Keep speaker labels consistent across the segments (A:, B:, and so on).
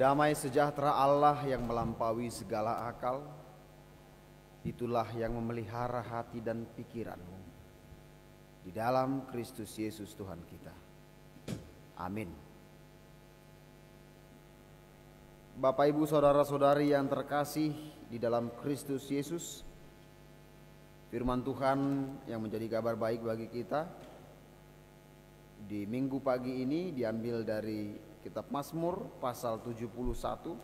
A: Damai sejahtera Allah yang melampaui segala akal, itulah yang memelihara hati dan pikiranmu di dalam Kristus Yesus Tuhan kita. Amin. Bapak, Ibu, saudara-saudari yang terkasih di dalam Kristus Yesus, firman Tuhan yang menjadi kabar baik bagi kita di minggu pagi ini diambil dari kitab Mazmur pasal 71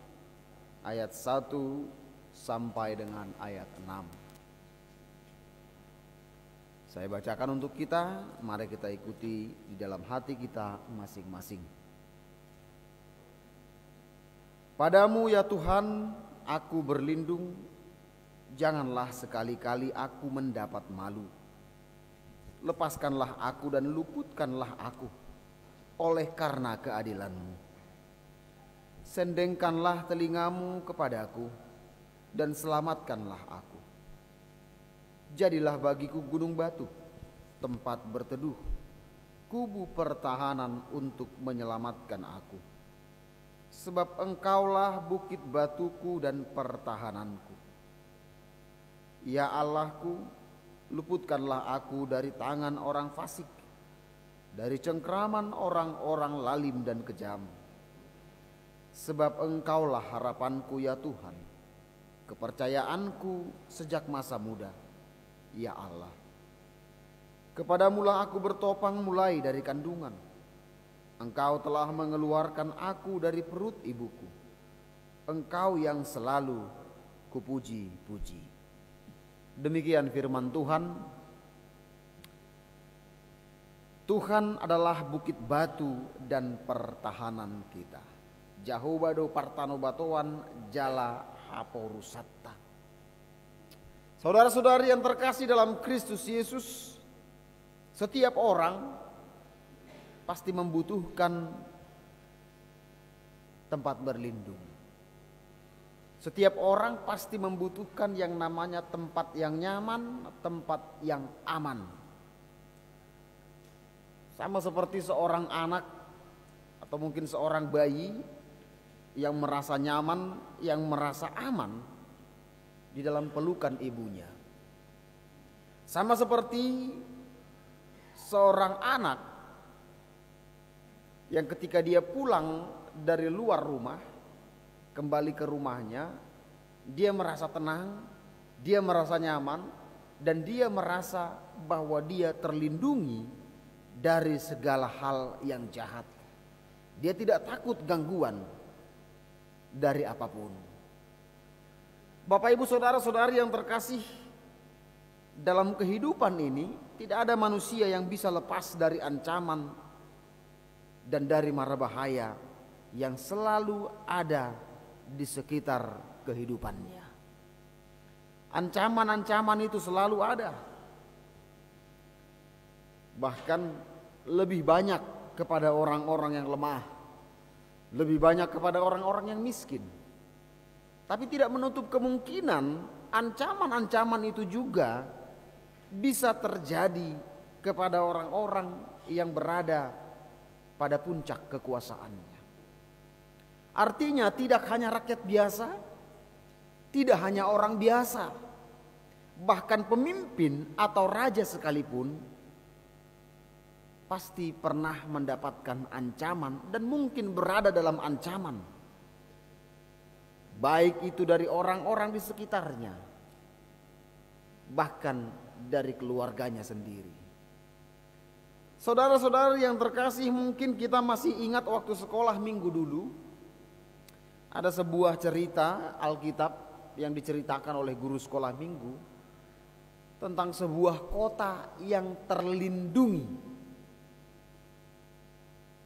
A: ayat 1 sampai dengan ayat 6. Saya bacakan untuk kita, mari kita ikuti di dalam hati kita masing-masing. Padamu ya Tuhan, aku berlindung, janganlah sekali-kali aku mendapat malu. Lepaskanlah aku dan luputkanlah aku oleh karena keadilan-Mu. Sendengkanlah telingamu kepadaku dan selamatkanlah aku. Jadilah bagiku gunung batu, tempat berteduh, kubu pertahanan untuk menyelamatkan aku. Sebab Engkaulah bukit batuku dan pertahananku. Ya Allahku, luputkanlah aku dari tangan orang fasik, dari cengkraman orang-orang lalim dan kejam. Sebab Engkaulah harapanku ya Tuhan, kepercayaanku sejak masa muda, ya Allah. Kepadamulah aku bertopang mulai dari kandungan. Engkau telah mengeluarkan aku dari perut ibuku. Engkau yang selalu kupuji-puji. Demikian firman Tuhan. Tuhan adalah bukit batu dan pertahanan kita. Jahobado partanobatoan jala haporusatta. Saudara-saudari yang terkasih dalam Kristus Yesus, setiap orang pasti membutuhkan tempat berlindung. Setiap orang pasti membutuhkan yang namanya tempat yang nyaman, tempat yang aman. Sama seperti seorang anak atau mungkin seorang bayi yang merasa nyaman, yang merasa aman di dalam pelukan ibunya. Sama seperti seorang anak yang ketika dia pulang dari luar rumah, kembali ke rumahnya, dia merasa tenang, dia merasa nyaman, dan dia merasa bahwa dia terlindungi dari segala hal yang jahat. Dia tidak takut gangguan dari apapun. Bapak, Ibu, saudara-saudari yang terkasih, dalam kehidupan ini tidak ada manusia yang bisa lepas dari ancaman dan dari mara bahaya yang selalu ada di sekitar kehidupannya. Ancaman-ancaman itu selalu ada. Bahkan lebih banyak kepada orang-orang yang lemah, lebih banyak kepada orang-orang yang miskin. Tapi tidak menutup kemungkinan ancaman-ancaman itu juga bisa terjadi kepada orang-orang yang berada pada puncak kekuasaannya. Artinya tidak hanya rakyat biasa, tidak hanya orang biasa, bahkan pemimpin atau raja sekalipun pasti pernah mendapatkan ancaman dan mungkin berada dalam ancaman. Baik itu dari orang-orang di sekitarnya, bahkan dari keluarganya sendiri. Saudara-saudari yang terkasih, mungkin kita masih ingat waktu sekolah minggu dulu, ada sebuah cerita Alkitab yang diceritakan oleh guru sekolah minggu tentang sebuah kota yang terlindungi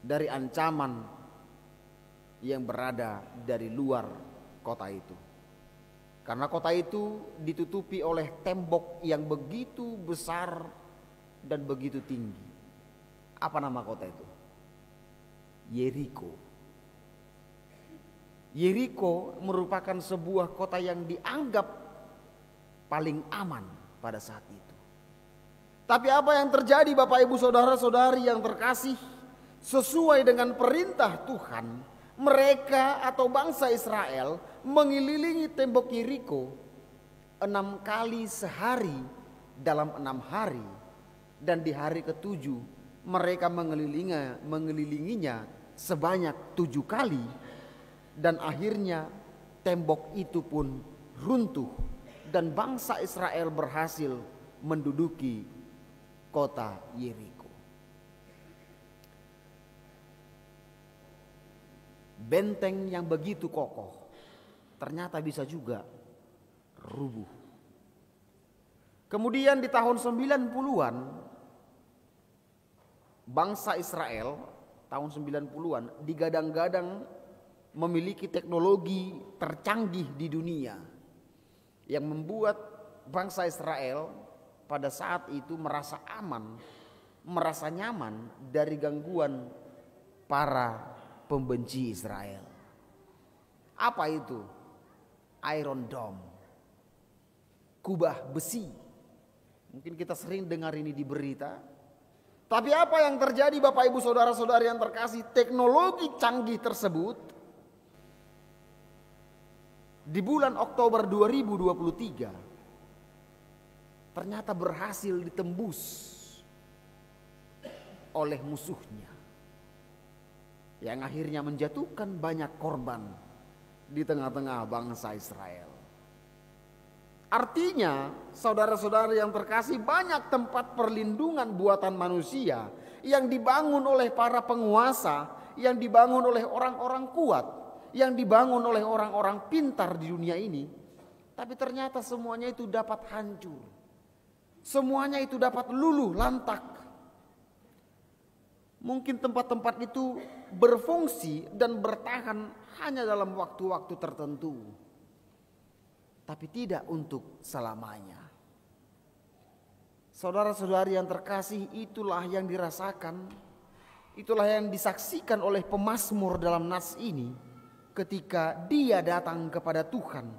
A: dari ancaman yang berada dari luar kota itu. Karena kota itu ditutupi oleh tembok yang begitu besar dan begitu tinggi. Apa nama kota itu? Yeriko. Yeriko merupakan sebuah kota yang dianggap paling aman pada saat itu. Tapi apa yang terjadi, Bapak, Ibu, saudara-saudari yang terkasih, sesuai dengan perintah Tuhan, Mereka atau bangsa Israel mengelilingi tembok Yeriko 6 kali sehari dalam 6 hari. Dan di hari ke-7 mereka mengelilinginya sebanyak 7 kali. Dan akhirnya tembok itu pun runtuh dan bangsa Israel berhasil menduduki kota Yeriko. Benteng yang begitu kokoh ternyata bisa juga rubuh. Kemudian di tahun 90-an bangsa Israel tahun 90-an digadang-gadang memiliki teknologi tercanggih di dunia yang membuat bangsa Israel pada saat itu merasa aman, merasa nyaman dari gangguan para pembenci Israel. Apa itu? Iron Dome, kubah besi. Mungkin kita sering dengar ini di berita. Tapi apa yang terjadi Bapak Ibu Saudara-saudari yang terkasih? Teknologi canggih tersebut di bulan Oktober 2023 ternyata berhasil ditembus oleh musuhnya, yang akhirnya menjatuhkan banyak korban di tengah-tengah bangsa Israel. Artinya, saudara-saudara yang terkasih, banyak tempat perlindungan buatan manusia yang dibangun oleh para penguasa, yang dibangun oleh orang-orang kuat, yang dibangun oleh orang-orang pintar di dunia ini. Tapi ternyata semuanya itu dapat hancur. Semuanya itu dapat luluh lantak. Mungkin tempat-tempat itu berfungsi dan bertahan hanya dalam waktu-waktu tertentu, tapi tidak untuk selamanya. Saudara-saudari yang terkasih, itulah yang dirasakan, itulah yang disaksikan oleh pemazmur dalam nas ini ketika dia datang kepada Tuhan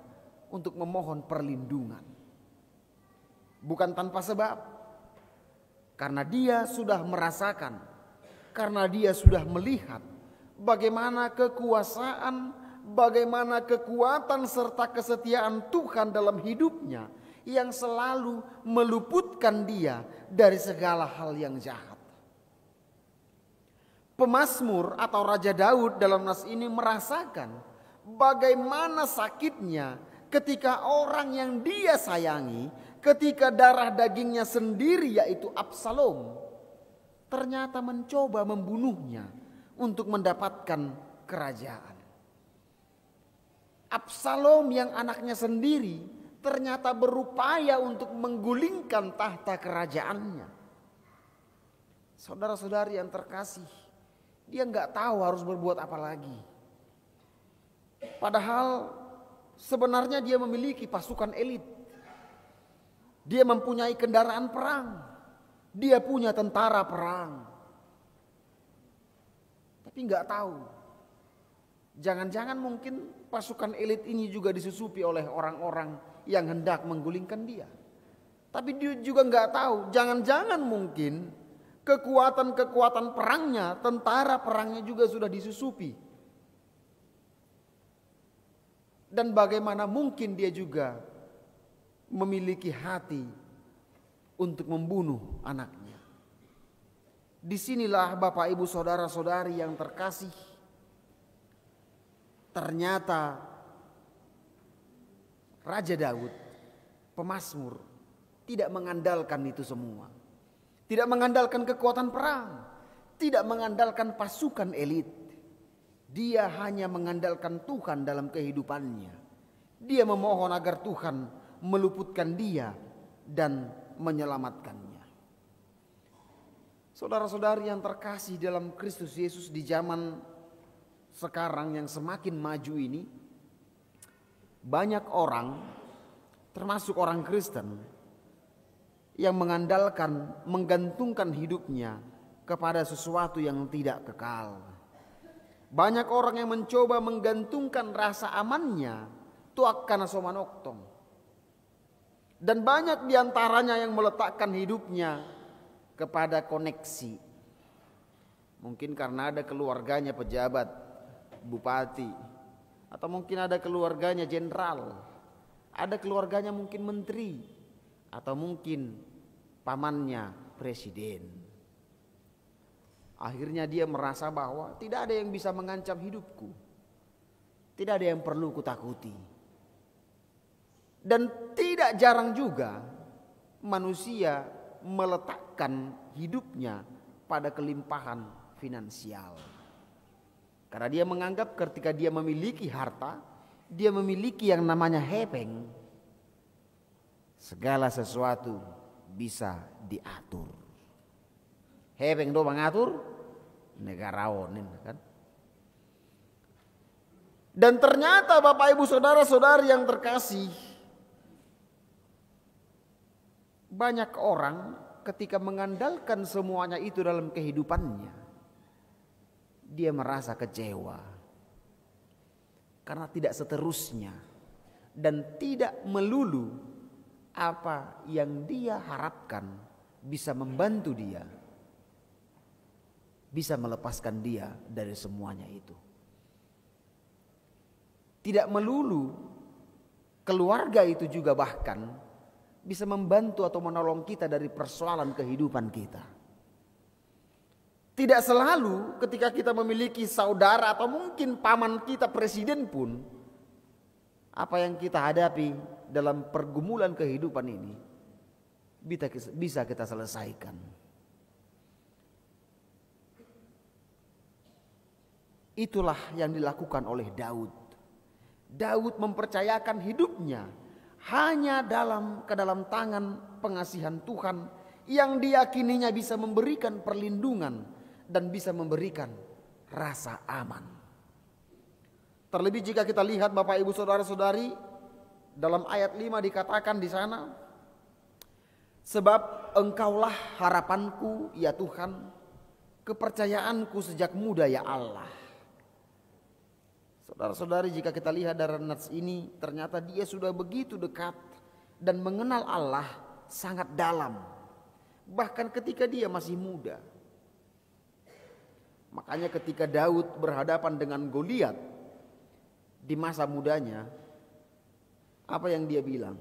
A: untuk memohon perlindungan. Bukan tanpa sebab, karena dia sudah merasakan, karena dia sudah melihat bagaimana kekuasaan, bagaimana kekuatan serta kesetiaan Tuhan dalam hidupnya yang selalu meluputkan dia dari segala hal yang jahat. Pemazmur atau Raja Daud dalam nas ini merasakan bagaimana sakitnya ketika orang yang dia sayangi, ketika darah dagingnya sendiri yaitu Absalom, ternyata mencoba membunuhnya untuk mendapatkan kerajaan. Absalom yang anaknya sendiri ternyata berupaya untuk menggulingkan tahta kerajaannya. Saudara-saudari yang terkasih, dia nggak tahu harus berbuat apa lagi. Padahal sebenarnya dia memiliki pasukan elit. Dia mempunyai kendaraan perang. Dia punya tentara perang. Tapi nggak tahu. Jangan-jangan mungkin pasukan elit ini juga disusupi oleh orang-orang yang hendak menggulingkan dia. Tapi dia juga nggak tahu. Jangan-jangan mungkin kekuatan-kekuatan perangnya, tentara perangnya juga sudah disusupi. Dan bagaimana mungkin dia juga memiliki hati untuk membunuh anaknya. Disinilah Bapak Ibu Saudara-saudari yang terkasih, ternyata Raja Daud, pemazmur, tidak mengandalkan itu semua. Tidak mengandalkan kekuatan perang, tidak mengandalkan pasukan elit. Dia hanya mengandalkan Tuhan dalam kehidupannya. Dia memohon agar Tuhan meluputkan dia dan menyelamatkannya. Saudara-saudari yang terkasih dalam Kristus Yesus, di zaman sekarang yang semakin maju ini, banyak orang, termasuk orang Kristen, yang mengandalkan, menggantungkan hidupnya kepada sesuatu yang tidak kekal. Banyak orang yang mencoba menggantungkan rasa amannya tuak kana somanoktong. Dan banyak diantaranya yang meletakkan hidupnya kepada koneksi. Mungkin karena ada keluarganya pejabat, bupati, atau mungkin ada keluarganya jenderal, ada keluarganya mungkin menteri, atau mungkin pamannya presiden. Akhirnya dia merasa bahwa tidak ada yang bisa mengancam hidupku, tidak ada yang perlu kutakuti. Dan tidak jarang juga manusia meletakkan hidupnya pada kelimpahan finansial. Karena dia menganggap ketika dia memiliki harta, dia memiliki yang namanya hepeng, segala sesuatu bisa diatur. Hepeng do mengatur negarawan kan. Dan ternyata Bapak Ibu saudara-saudari yang terkasih, banyak orang ketika mengandalkan semuanya itu dalam kehidupannya, dia merasa kecewa karena tidak seterusnya dan tidak melulu apa yang dia harapkan bisa membantu dia, bisa melepaskan dia dari semuanya itu. Tidak melulu keluarga itu juga bahkan bisa membantu atau menolong kita dari persoalan kehidupan kita. Tidak selalu ketika kita memiliki saudara atau mungkin paman kita presiden pun, apa yang kita hadapi dalam pergumulan kehidupan ini bisa kita selesaikan. Itulah yang dilakukan oleh Daud. Daud mempercayakan hidupnya hanya ke dalam tangan pengasihan Tuhan yang diyakininya bisa memberikan perlindungan dan bisa memberikan rasa aman. Terlebih jika kita lihat Bapak Ibu saudara-saudari, dalam ayat 5 dikatakan di sana, sebab Engkaulah harapanku ya Tuhan, kepercayaanku sejak muda ya Allah. Saudara-saudari, jika kita lihat dari nats ini, ternyata dia sudah begitu dekat dan mengenal Allah sangat dalam, bahkan ketika dia masih muda. Makanya ketika Daud berhadapan dengan Goliat di masa mudanya, apa yang dia bilang?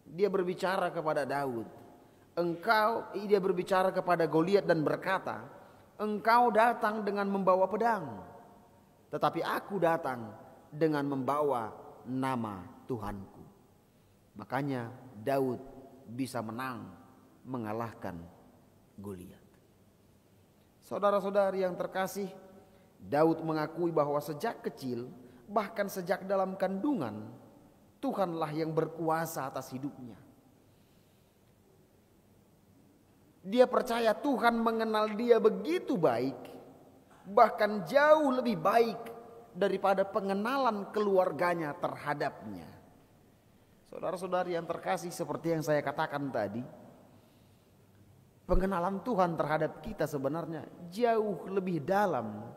A: Dia berbicara kepada Daud, dia berbicara kepada Goliat dan berkata, engkau datang dengan membawa pedang, tetapi aku datang dengan membawa nama Tuhanku. Makanya Daud bisa menang mengalahkan Goliat. Saudara-saudari yang terkasih, Daud mengakui bahwa sejak kecil, bahkan sejak dalam kandungan, Tuhanlah yang berkuasa atas hidupnya. Dia percaya Tuhan mengenal dia begitu baik, bahkan jauh lebih baik daripada pengenalan keluarganya terhadapnya. Saudara-saudari yang terkasih, seperti yang saya katakan tadi, pengenalan Tuhan terhadap kita sebenarnya jauh lebih dalam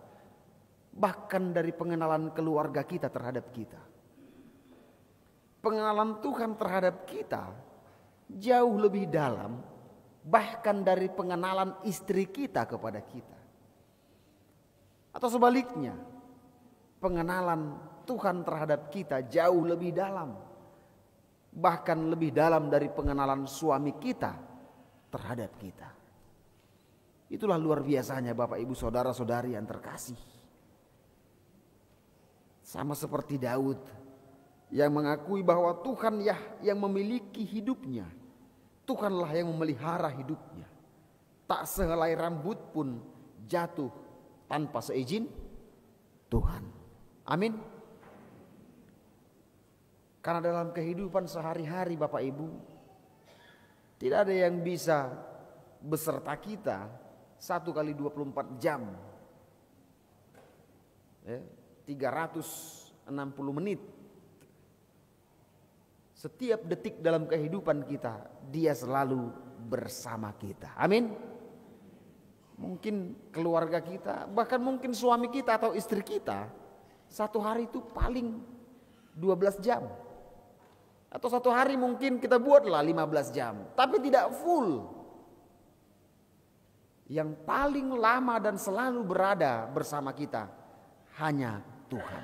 A: bahkan dari pengenalan keluarga kita terhadap kita. Pengenalan Tuhan terhadap kita jauh lebih dalam bahkan dari pengenalan istri kita kepada kita. Atau sebaliknya, pengenalan Tuhan terhadap kita jauh lebih dalam, bahkan lebih dalam dari pengenalan suami kita terhadap kita. Itulah luar biasanya Bapak Ibu saudara-saudari yang terkasih. Sama seperti Daud yang mengakui bahwa Tuhan yang memiliki hidupnya. Tuhanlah yang memelihara hidupnya. Tak sehelai rambut pun jatuh tanpa seizin Tuhan. Amin. Karena dalam kehidupan sehari-hari Bapak Ibu, tidak ada yang bisa beserta kita 1 kali 24 jam, 360 menit. Setiap detik dalam kehidupan kita, dia selalu bersama kita. Amin. Mungkin keluarga kita, bahkan mungkin suami kita atau istri kita, satu hari itu paling 12 jam. Atau satu hari mungkin kita buatlah 15 jam, tapi tidak full. Yang paling lama dan selalu berada bersama kita hanya Tuhan.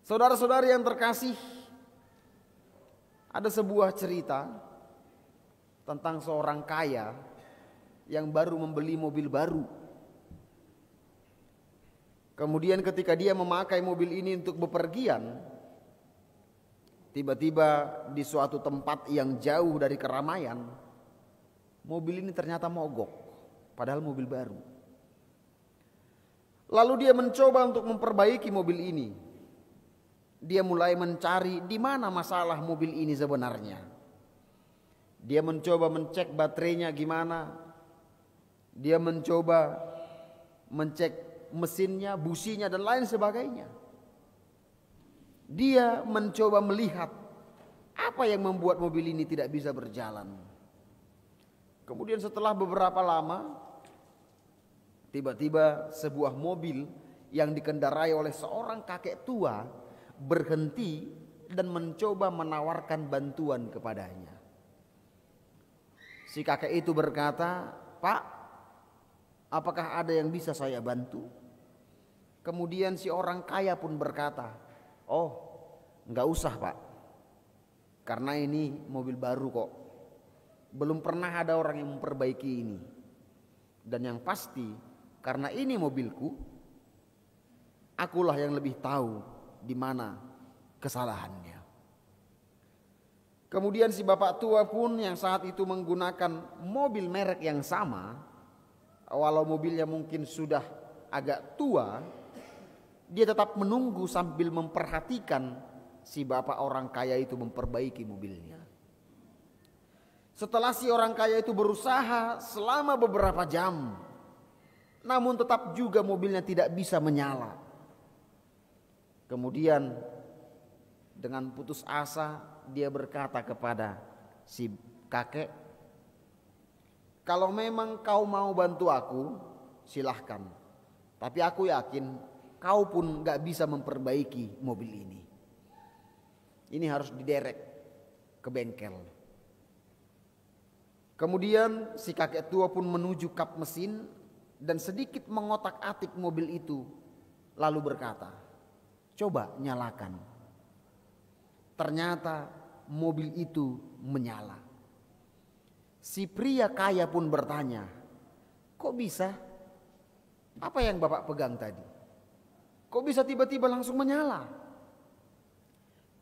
A: Saudara-saudari yang terkasih, ada sebuah cerita tentang seorang kaya yang baru membeli mobil baru. Kemudian ketika dia memakai mobil ini untuk bepergian, tiba-tiba di suatu tempat yang jauh dari keramaian, mobil ini ternyata mogok, padahal mobil baru. Lalu dia mencoba untuk memperbaiki mobil ini. Dia mulai mencari di mana masalah mobil ini sebenarnya. Dia mencoba mencek baterainya gimana. Dia mencoba mencek mesinnya, businya dan lain sebagainya. Dia mencoba melihat apa yang membuat mobil ini tidak bisa berjalan. Kemudian setelah beberapa lama, tiba-tiba sebuah mobil yang dikendarai oleh seorang kakek tua berhenti dan mencoba menawarkan bantuan kepadanya. Si kakek itu berkata, "Pak, apakah ada yang bisa saya bantu?" Kemudian si orang kaya pun berkata, "Oh, enggak usah Pak, karena ini mobil baru kok. Belum pernah ada orang yang memperbaiki ini. Dan yang pasti, karena ini mobilku, akulah yang lebih tahu di mana kesalahannya." Kemudian si bapak tua pun yang saat itu menggunakan mobil merek yang sama, walau mobilnya mungkin sudah agak tua, dia tetap menunggu sambil memperhatikan si bapak orang kaya itu memperbaiki mobilnya. Setelah si orang kaya itu berusaha selama beberapa jam, namun tetap juga mobilnya tidak bisa menyala. Kemudian dengan putus asa dia berkata kepada si kakek, "Kalau memang kau mau bantu aku, silahkan. Tapi aku yakin kau pun gak bisa memperbaiki mobil ini. Ini harus diderek ke bengkel." Kemudian si kakek tua pun menuju kap mesin dan sedikit mengotak-atik mobil itu, lalu berkata, "Coba nyalakan." Ternyata mobil itu menyala. Si pria kaya pun bertanya, "Kok bisa? Apa yang Bapak pegang tadi? Kok bisa tiba-tiba langsung menyala?"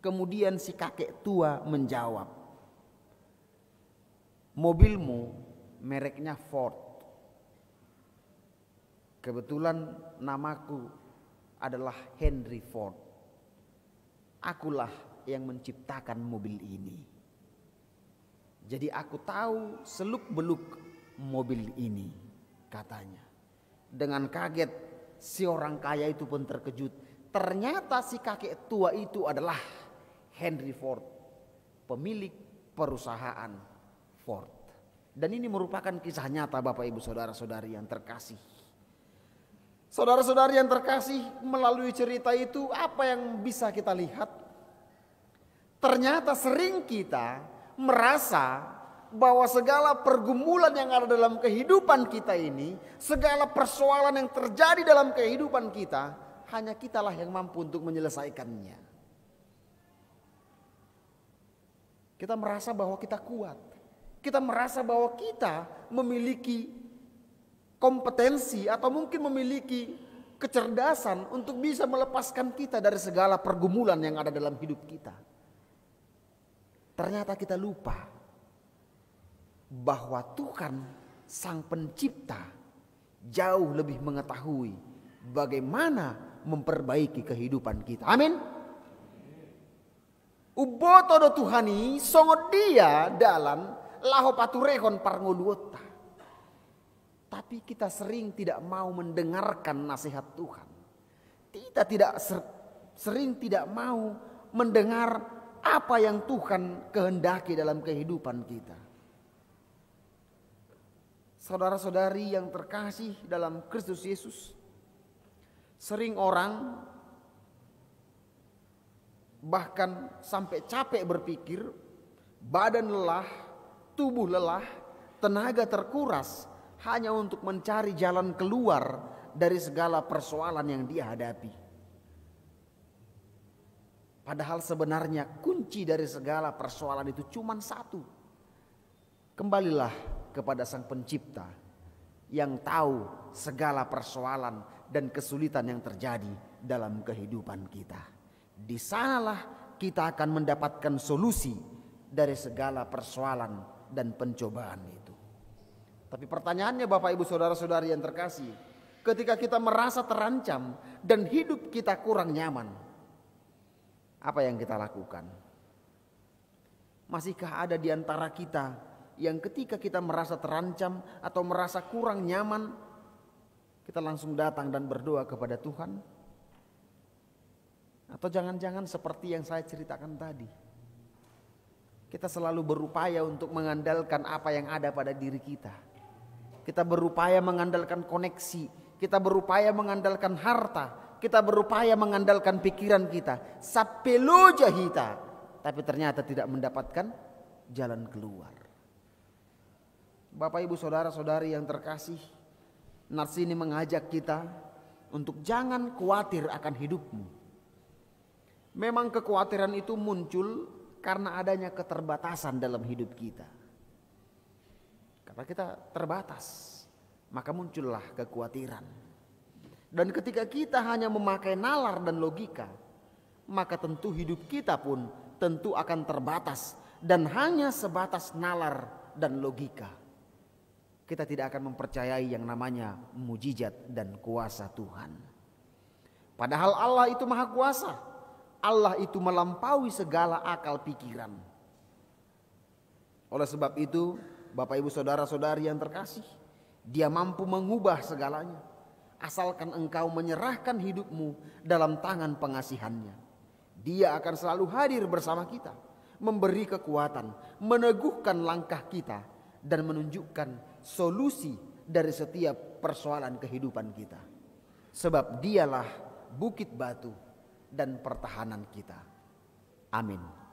A: Kemudian si kakek tua menjawab, "Mobilmu mereknya Ford. Kebetulan namaku adalah Henry Ford. Akulah yang menciptakan mobil ini. Jadi aku tahu seluk-beluk mobil ini," katanya. Dengan kaget si orang kaya itu pun terkejut. Ternyata si kakek tua itu adalah Henry Ford, pemilik perusahaan Ford. Dan ini merupakan kisah nyata Bapak Ibu saudara-saudari yang terkasih. Saudara-saudari yang terkasih, melalui cerita itu apa yang bisa kita lihat? Ternyata sering kita merasa bahwa segala pergumulan yang ada dalam kehidupan kita ini, segala persoalan yang terjadi dalam kehidupan kita, hanya kitalah yang mampu untuk menyelesaikannya. Kita merasa bahwa kita kuat. Kita merasa bahwa kita memiliki kompetensi atau mungkin memiliki kecerdasan untuk bisa melepaskan kita dari segala pergumulan yang ada dalam hidup kita. Ternyata kita lupa bahwa Tuhan Sang Pencipta jauh lebih mengetahui bagaimana memperbaiki kehidupan kita. Amin. Ubotodo Tuhani songot dia dalam laho paturehon parngoluota. Tapi kita sering tidak mau mendengarkan nasihat Tuhan. Kita sering tidak mau mendengar apa yang Tuhan kehendaki dalam kehidupan kita. Saudara-saudari yang terkasih dalam Kristus Yesus, sering orang bahkan sampai capek berpikir, badan lelah, tubuh lelah, tenaga terkuras hanya untuk mencari jalan keluar dari segala persoalan yang dia hadapi. Padahal sebenarnya kunci dari segala persoalan itu cuma satu. Kembalilah kepada Sang Pencipta yang tahu segala persoalan dan kesulitan yang terjadi dalam kehidupan kita. Di sanalah kita akan mendapatkan solusi dari segala persoalan dan pencobaan itu. Tapi pertanyaannya Bapak Ibu Saudara-saudari yang terkasih, ketika kita merasa terancam dan hidup kita kurang nyaman, apa yang kita lakukan? Masihkah ada di antara kita yang ketika kita merasa terancam atau merasa kurang nyaman, kita langsung datang dan berdoa kepada Tuhan? Atau jangan-jangan seperti yang saya ceritakan tadi, kita selalu berupaya untuk mengandalkan apa yang ada pada diri kita. Kita berupaya mengandalkan koneksi, kita berupaya mengandalkan harta, kita berupaya mengandalkan pikiran kita, sapelo jahita, tapi ternyata tidak mendapatkan jalan keluar. Bapak Ibu Saudara-saudari yang terkasih, nats ini mengajak kita untuk jangan khawatir akan hidupmu. Memang kekhawatiran itu muncul karena adanya keterbatasan dalam hidup kita. Karena kita terbatas, maka muncullah kekhawatiran. Dan ketika kita hanya memakai nalar dan logika, maka tentu hidup kita pun tentu akan terbatas dan hanya sebatas nalar dan logika. Kita tidak akan mempercayai yang namanya mujizat dan kuasa Tuhan. Padahal Allah itu maha kuasa. Allah itu melampaui segala akal pikiran. Oleh sebab itu, Bapak Ibu Saudara-saudari yang terkasih, Dia mampu mengubah segalanya, asalkan engkau menyerahkan hidupmu dalam tangan pengasihannya. Dia akan selalu hadir bersama kita, memberi kekuatan, meneguhkan langkah kita, dan menunjukkan solusi dari setiap persoalan kehidupan kita. Sebab Dialah bukit batu dan pertahanan kita. Amin.